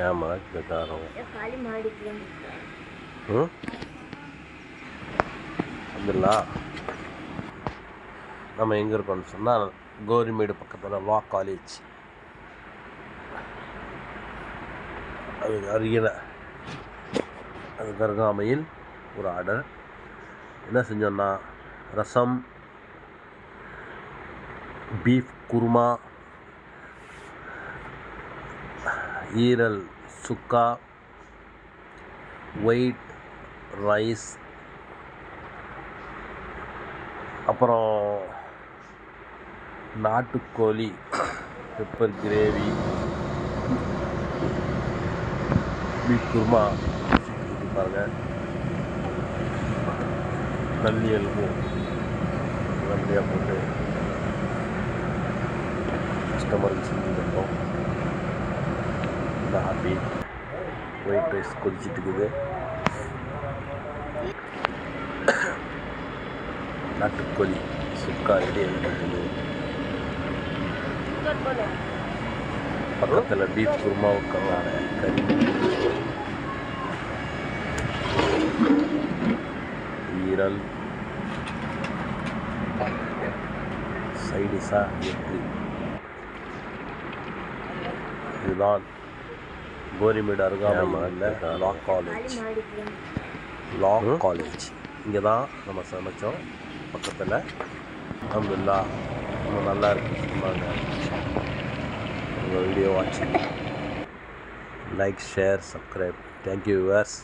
ஏமா இந்த காரம் காலி மாடி வந்துடலாம். நம்ம எங்கே இருக்கோம்னு சொன்னால் கோரிமேடு பக்கத்தில் லா காலேஜ் அது அருகில் அதுக்கு அருகாமையில் ஒரு ஆர்டர். என்ன செஞ்சோன்னா ரசம், பீஃப் குருமா, ஈரல் சுக்கா, ஒயிட் ரைஸ், அப்புறம் நாட்டுக்கோழி பெப்பர் கிரேவி, பீஃப் குருமா பாருங்கள், நல்லி எலும்பும் நல்லியாக போட்டு கஸ்டமருக்கு செஞ்சு கொடுத்தோம். இந்த ஹாப்பி ஒயிட் ரைஸ் கொதிச்சிட்டு இருக்குது. நாட்டுக்கோழி சுக்கா ரெடி ஆகிட்டு பக்கத்தில் பீஃப் குருமாவுக்கான கறி, ஈரல், சைடிஷாக எக்கு. இதுதான் கோரிமேடு அருகாமையில் லா காலேஜ். லா காலேஜ் இங்கே தான் நம்ம சமைச்சோம் பக்கத்தில். அல்ஹம்துலில்லாஹ் ரொம்ப நல்லா இருக்குன்னு சொன்னாங்க. உங்கள் வீடியோ வாட்சிங், like, share, subscribe. Thank you viewers.